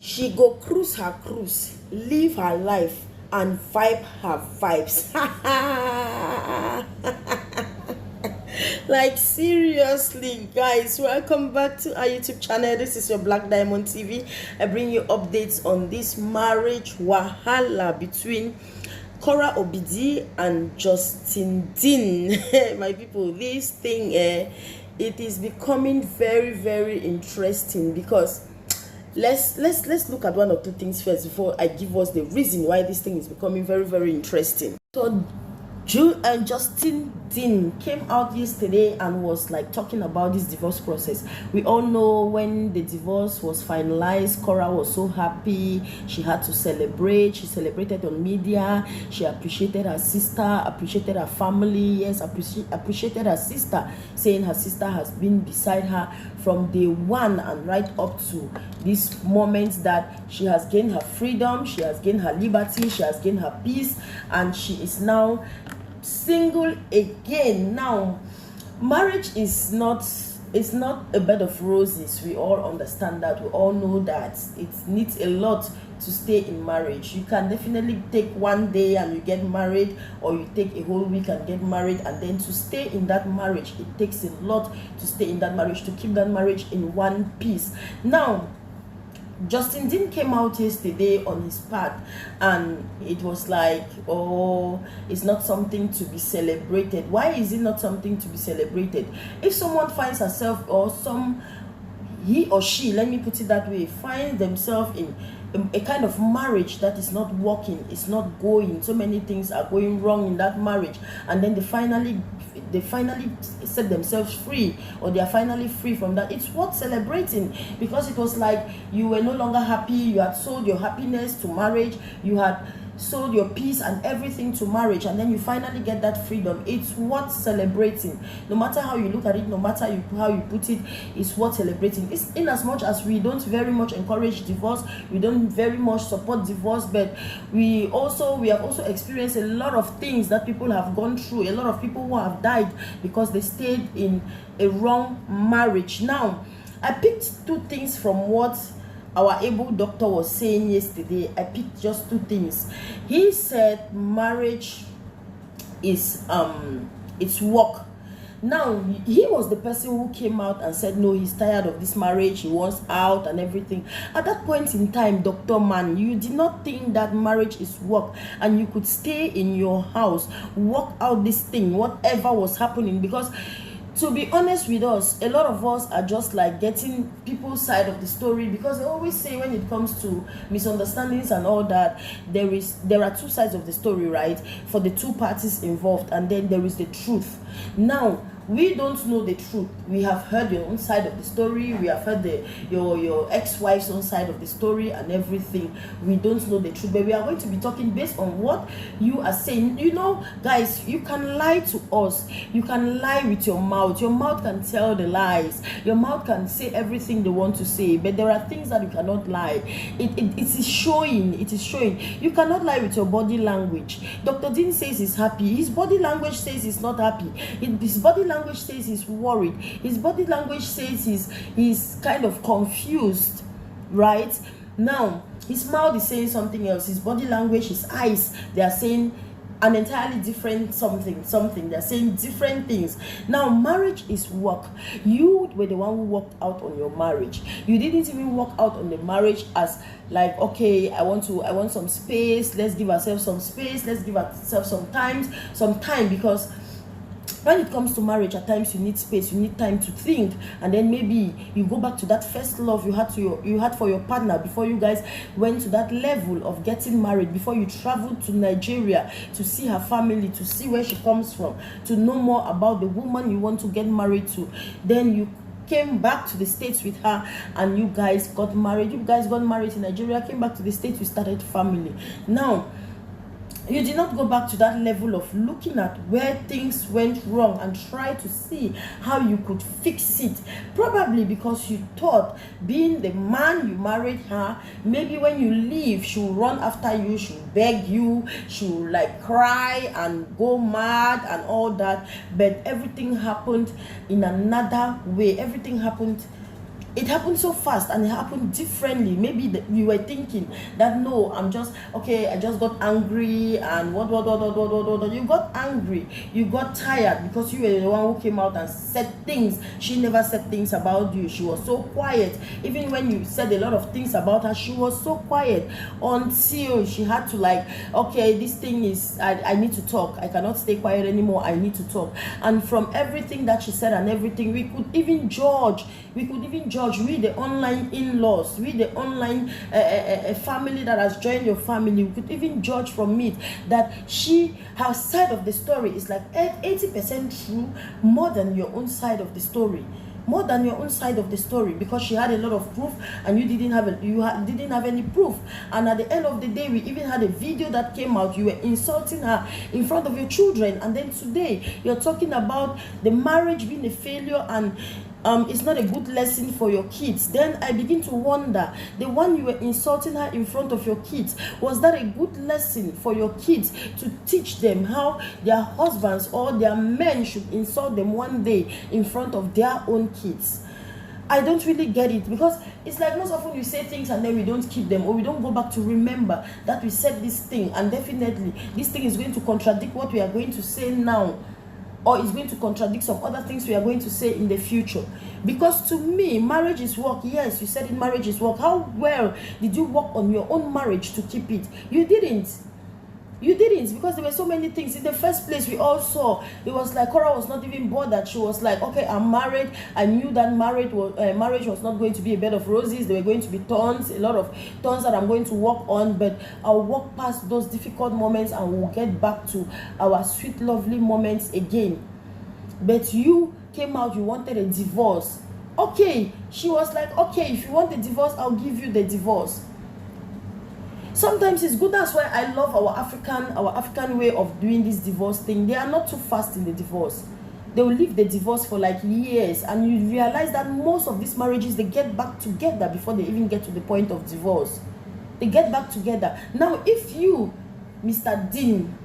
She go cruise her cruise, live her life, and vibe her vibes. Like seriously, guys, welcome back to our YouTube channel. This is your Black Diamond TV. I bring you updates on this marriage wahala between Korra Obidi and Justin Dean. My people, this thing it is becoming very interesting because let's look at one or two things first before I give us the reason why this thing is becoming very interesting. So Justin Dean came out yesterday and was like talking about this divorce process. We all know when the divorce was finalized, Korra was so happy. She had to celebrate. She celebrated on media. She appreciated her sister, appreciated her family. Yes, appreciated her sister, saying her sister has been beside her from day one and right up to this moment that she has gained her freedom, she has gained her liberty, she has gained her peace, and she is now single again. Now, marriage is not, it's not a bed of roses. We all understand that. We all know that it needs a lot to stay in marriage. You can definitely take one day and you get married, or you take a whole week and get married, and then to stay in that marriage, it takes a lot to stay in that marriage, to keep that marriage in one piece. Now, Justin Dean came out yesterday on his path, and it was like, oh, it's not something to be celebrated. Why is it not something to be celebrated? If someone finds herself, or he or she, let me put it that way, find themselves in a kind of marriage that is not working, it's not going, so many things are going wrong in that marriage, and then they finally set themselves free, or they are finally free from that, it's worth celebrating, because it was like you were no longer happy, you had sold your happiness to marriage, you had sold your peace and everything to marriage, and then you finally get that freedom. It's worth celebrating. No matter how you look at it, no matter how you put it, it's worth celebrating. It's in as much as we don't very much encourage divorce, we don't very much support divorce, but we have also experienced a lot of things that people have gone through, a lot of people who have died because they stayed in a wrong marriage. Now, I picked two things from what our able doctor was saying yesterday. I picked just two things. He said marriage is it's work. Now, he was the person who came out and said no, he's tired of this marriage, he wants out and everything. At that point in time, Dr. Man, you did not think that marriage is work and you could stay in your house, work out this thing, whatever was happening. Because to be honest with us, a lot of us are just like getting people's side of the story, because they always say when it comes to misunderstandings and all that, there are two sides of the story, right, for the two parties involved, and then there is the truth. Now, we don't know the truth. We have heard your own side of the story, we have heard your ex-wife's own side of the story and everything. We don't know the truth, but we are going to be talking based on what you are saying. You know, guys, you can lie to us, you can lie with your mouth can tell the lies, your mouth can say everything they want to say, but there are things that you cannot lie. It is showing. You cannot lie with your body language. Dr. Dean says he's happy, his body language says he's not happy, his body language says he's worried, his body language says he's kind of confused, right? Now, his mouth is saying something else, his body language, his eyes, they are saying an entirely different something. They're saying different things. Now, marriage is work. You were the one who worked out on your marriage. You didn't even work out on the marriage as like, okay, I want some space, let's give ourselves some space, let's give ourselves some time, because when it comes to marriage, at times you need space, you need time to think, and then maybe you go back to that first love you had for your partner before you guys went to that level of getting married, before you traveled to Nigeria to see her family, to see where she comes from, to know more about the woman you want to get married to. Then you came back to the States with her and you guys got married. You guys got married in Nigeria, came back to the States, you started family. Now, you did not go back to that level of looking at where things went wrong and try to see how you could fix it. Probably because you thought, being the man you married her, maybe when you leave, she'll run after you, she'll beg you, she'll like cry and go mad and all that. But everything happened in another way. Everything happened it happened so fast and it happened differently. Maybe you were thinking that, no, I'm just okay, I just got angry and what. You got angry, you got tired because you were the one who came out and said things. She never said things about you. She was so quiet. Even when you said a lot of things about her, she was so quiet until she had to, like, okay, this thing is, I need to talk. I cannot stay quiet anymore. I need to talk. And from everything that she said and everything, we could even judge. We the online in-laws, we the online family that has joined your family. We could even judge from it that her side of the story is like 80% true, more than your own side of the story. More than your own side of the story, because she had a lot of proof and you didn't have any proof. And at the end of the day, we even had a video that came out. You were insulting her in front of your children, and then today you're talking about the marriage being a failure and it's not a good lesson for your kids. Then I begin to wonder, the one you were insulting her in front of your kids, was that a good lesson for your kids to teach them how their husbands or their men should insult them one day in front of their own kids? I don't really get it, because it's like most often we say things and then we don't keep them, or we don't go back to remember that we said this thing, and definitely this thing is going to contradict what we are going to say now, or it's going to contradict some other things we are going to say in the future. Because to me, marriage is work. Yes, you said it, marriage is work. How well did you work on your own marriage to keep it? You didn't. You didn't, because there were so many things. In the first place, we all saw, it was like Korra was not even bothered. She was like, okay, I'm married. I knew that marriage was not going to be a bed of roses. There were going to be thorns, a lot of thorns that I'm going to work on, but I'll walk past those difficult moments and we'll get back to our sweet, lovely moments again. But you came out, you wanted a divorce. Okay, she was like, okay, if you want a divorce, I'll give you the divorce. Sometimes it's good. That's why I love our African way of doing this divorce thing. They are not too fast in the divorce. They will leave the divorce for like years, and you realize that most of these marriages, they get back together before they even get to the point of divorce. They get back together. Now, if you, Mr. Dean,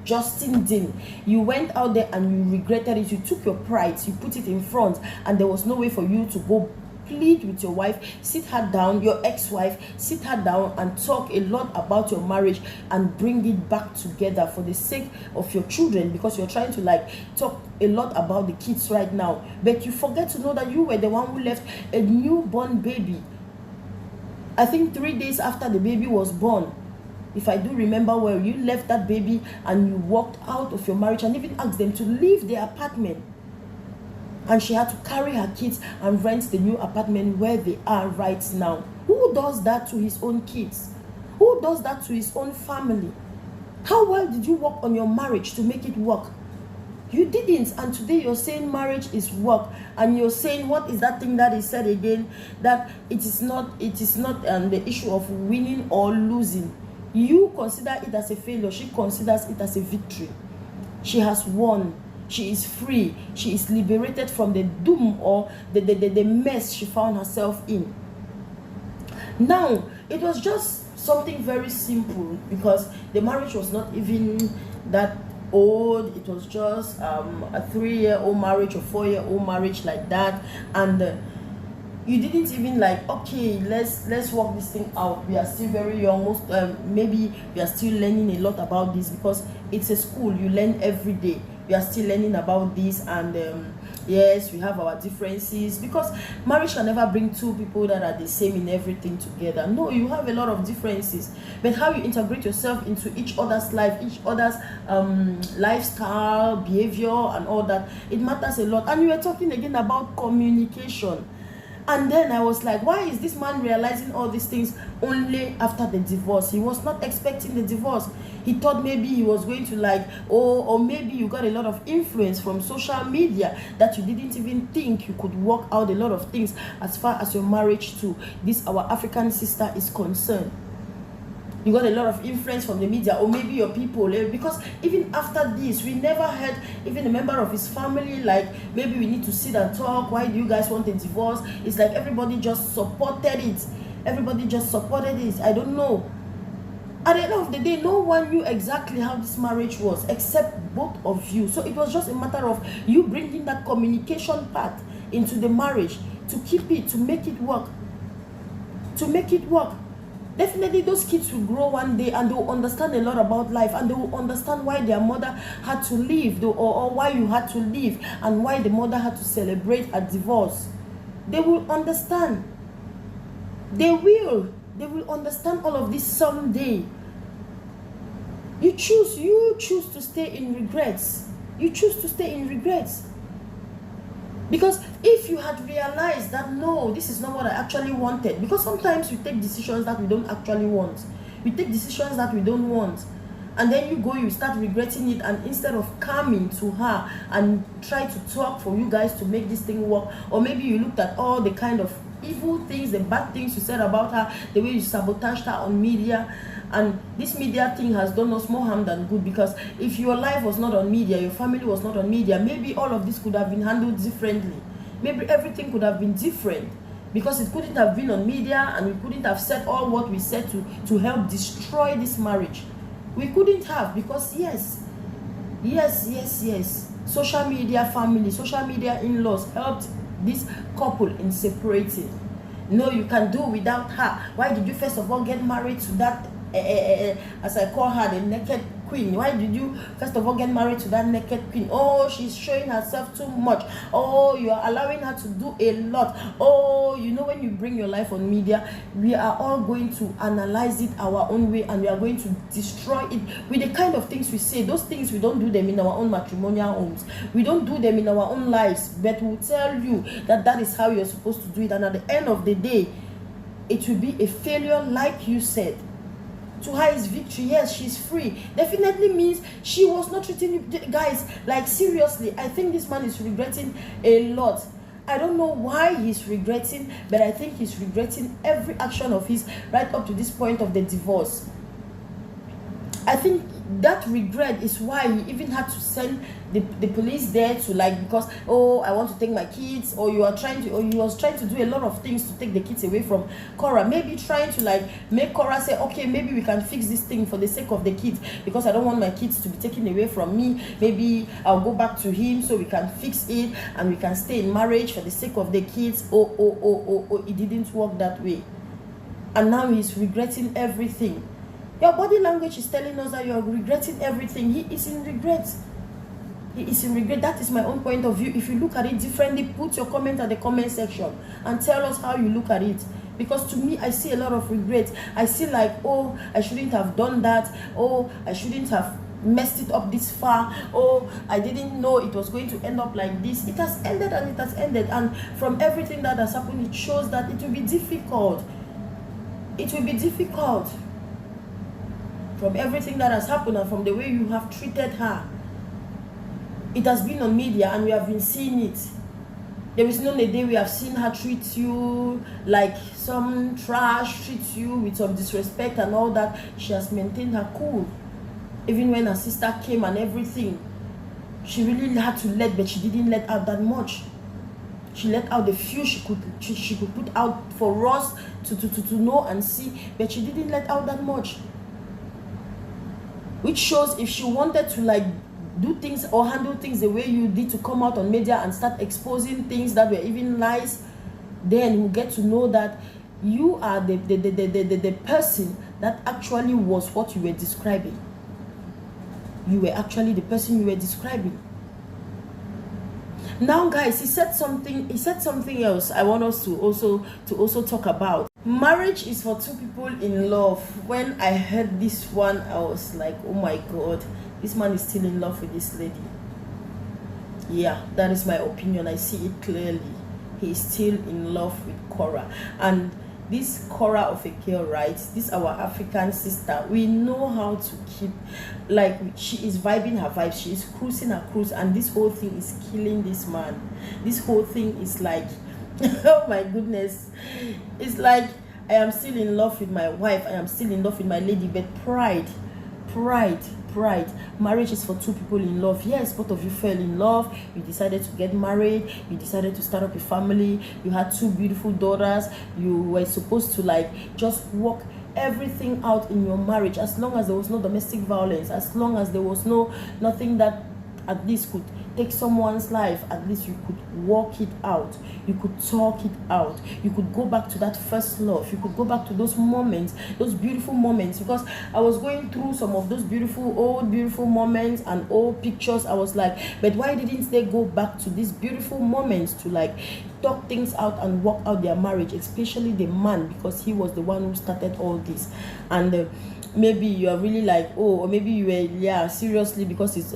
Justin Dean, you went out there and you regretted it, you took your pride, you put it in front, and there was no way for you to go plead with your wife, sit her down, your ex-wife, sit her down and talk a lot about your marriage and bring it back together for the sake of your children, because you're trying to like talk a lot about the kids right now, but you forget to know that you were the one who left a newborn baby. I think 3 days after the baby was born, if I do remember well, you left that baby and you walked out of your marriage and even asked them to leave their apartment. And she had to carry her kids and rent the new apartment where they are right now. Who does that to his own kids? Who does that to his own family? How well did you work on your marriage to make it work? You didn't. And today you're saying marriage is work, and you're saying, what is that thing that is said again, that it is not the issue of winning or losing. You consider it as a failure. She considers it as a victory. She has won. She is free. She is liberated from the doom or the mess she found herself in. Now, it was just something very simple, because the marriage was not even that old. It was just a 3-year-old marriage or 4-year-old marriage, like that. And you didn't even like, okay, let's work this thing out. We are still very young. Maybe we are still learning a lot about this, because it's a school. You learn every day. We are still learning about this, and yes, we have our differences, because marriage can never bring two people that are the same in everything together. No, you have a lot of differences, but how you integrate yourself into each other's life, each other's lifestyle, behavior, and all that, it matters a lot. And we were talking again about communication. And then I was like, why is this man realizing all these things only after the divorce? He was not expecting the divorce. He thought maybe he was going to like, or maybe you got a lot of influence from social media that you didn't even think you could work out a lot of things as far as your marriage to this, our African sister, is concerned. You got a lot of influence from the media, or maybe your people, because even after this, we never heard even a member of his family like, maybe we need to sit and talk. Why do you guys want a divorce? It's like everybody just supported it. Everybody just supported it. I don't know. At the end of the day, no one knew exactly how this marriage was except both of you. So it was just a matter of you bringing that communication part into the marriage. to keep it, to make it work. Definitely those kids will grow one day and they will understand a lot about life, and they will understand why their mother had to leave, or why you had to leave, and why the mother had to celebrate a divorce. They will understand. They will understand all of this someday. You choose to stay in regrets. Because if you had realized that, no, this is not what I actually wanted, because sometimes we take decisions that we don't actually want. We take decisions that we don't want, and then you start regretting it, and instead of coming to her and try to talk for you guys to make this thing work, or maybe you looked at all the kind of evil things, the bad things you said about her, the way you sabotaged her on media. And this media thing has done us more harm than good, because if your life was not on media, your family was not on media, maybe all of this could have been handled differently. Maybe everything could have been different, because it couldn't have been on media, and we couldn't have said all what we said to help destroy this marriage. We couldn't have, because yes, social media family, social media in-laws helped this couple in separating. No, you can do without her. Why did you first of all get married to that, as I call her, the naked queen? Why did you first of all get married to that naked queen? Oh, she's showing herself too much. Oh, you are allowing her to do a lot. Oh, you know, when you bring your life on media, we are all going to analyze it our own way, and we are going to destroy it with the kind of things we say. Those things, we don't do them in our own matrimonial homes. We don't do them in our own lives, but we'll tell you that that is how you're supposed to do it. And at the end of the day, it will be a failure, like you said. To her is victory. Yes, she's free. Definitely means she was not treating you guys, like, seriously. I think this man is regretting a lot. I don't know why he's regretting, but I think he's regretting every action of his right up to this point of the divorce. I think that regret is why he even had to send the police there to, like, because, oh, I want to take my kids, or he was trying to do a lot of things to take the kids away from Korra. Maybe trying to, like, make Korra say, okay, maybe we can fix this thing for the sake of the kids, because I don't want my kids to be taken away from me. Maybe I'll go back to him so we can fix it and we can stay in marriage for the sake of the kids. Oh, it didn't work that way, and now he's regretting everything. Your body language is telling us that you're regretting everything. He is in regret. That is my own point of view. If you look at it differently, put your comment at the comment section and tell us how you look at it. Because to me, I see a lot of regret. I see, like, oh, I shouldn't have done that. Oh, I shouldn't have messed it up this far. Oh, I didn't know it was going to end up like this. It has ended, and it has ended. And from everything that has happened, it shows that it will be difficult. It will be difficult. From everything that has happened, and from the way you have treated her, it has been on media, and we have been seeing it. There is not a day we have seen her treat you like some trash, treat you with some disrespect and all that. She has maintained her cool. Even when her sister came and everything, she really had to let, but she didn't let out that much. She let out the few she could put out for us to know and see, but she didn't let out that much. Which shows, if she wanted to, like, do things or handle things the way you did, to come out on media and start exposing things that were even lies, then you get to know that you are the person that actually was what you were describing. You were actually the person you were describing. Now, guys, he said something else I want us to also talk about. Marriage is for two people in love. When I heard this one, I was like, oh my God, this man is still in love with this lady. Yeah, that is my opinion. I see it clearly. He is still in love with Korra. And this Korra of a girl, right? This our African sister. We know how to keep, like, she is vibing her vibe. She is cruising her cruise. And this whole thing is killing this man. This whole thing is like, oh my goodness. It's like, I am still in love with my wife. I am still in love with my lady. But pride. Marriage is for two people in love. Yes, both of you fell in love. You decided to get married. You decided to start up a family. You had two beautiful daughters. You were supposed to, like, just work everything out in your marriage, as long as there was no domestic violence, as long as there was nothing that at least could take someone's life, at least you could walk it out, you could talk it out, you could go back to that first love, you could go back to those moments, those beautiful moments. Because I was going through some of those beautiful moments and old pictures. I was like, but why didn't they go back to these beautiful moments to like talk things out and work out their marriage, especially the man, because he was the one who started all this. And maybe you are really like, oh, or maybe you were, yeah, seriously, because it's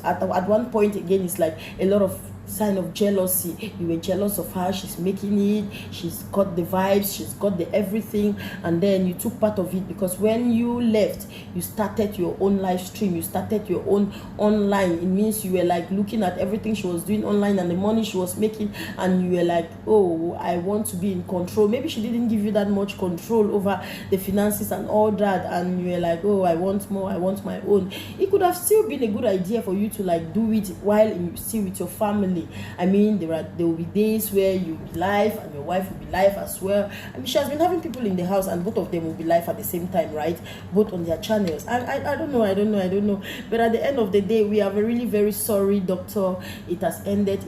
at one point again, it's like a lot of sign of jealousy. You were jealous of her, she's making it, she's got the vibes, she's got the everything, and then you took part of it. Because when you left, you started your own live stream, you started your own online. It means you were like looking at everything she was doing online and the money she was making, and you were like, oh, I want to be in control. Maybe she didn't give you that much control over the finances and all that, and you were like, oh, I want more, I want my own. It could have still been a good idea for you to like do it while still with your family. I mean, there will be days where you'll be live and your wife will be live as well. I mean, she has been having people in the house and both of them will be live at the same time, right? Both on their channels. I don't know. But at the end of the day, we are really, very sorry, doctor. It has ended.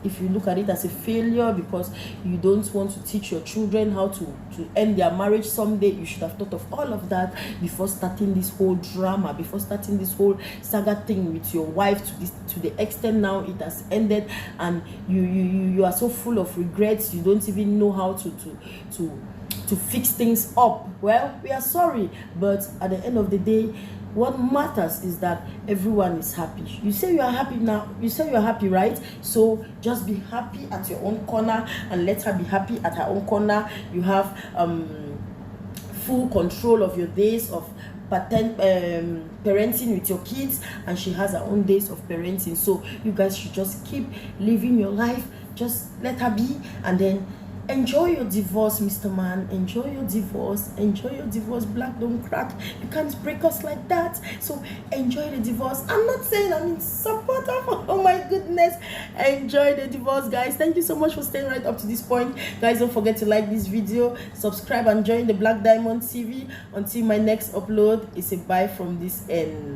If you look at it as a failure because you don't want to teach your children how to end their marriage someday, you should have thought of all of that before starting this whole drama, before starting this whole saga thing with your wife to the extent now it has ended, and you are so full of regrets. You don't even know how to fix things up. Well, we are sorry, but at the end of the day, what matters is that everyone is happy. You say you are happy now. You say you are happy, right? So just be happy at your own corner and let her be happy at her own corner. You have full control of your days of parenting with your kids, and she has her own days of parenting. So you guys should just keep living your life. Just let her be, and then enjoy your divorce, Mr. Man. Enjoy your divorce. Black don't crack. You can't break us like that. So enjoy the divorce. I'm not saying I'm in support of, oh my goodness. Enjoy the divorce, guys. Thank you so much for staying right up to this point. Guys, don't forget to like this video, subscribe, and join the Black Diamond TV. Until my next upload, it's a bye from this end.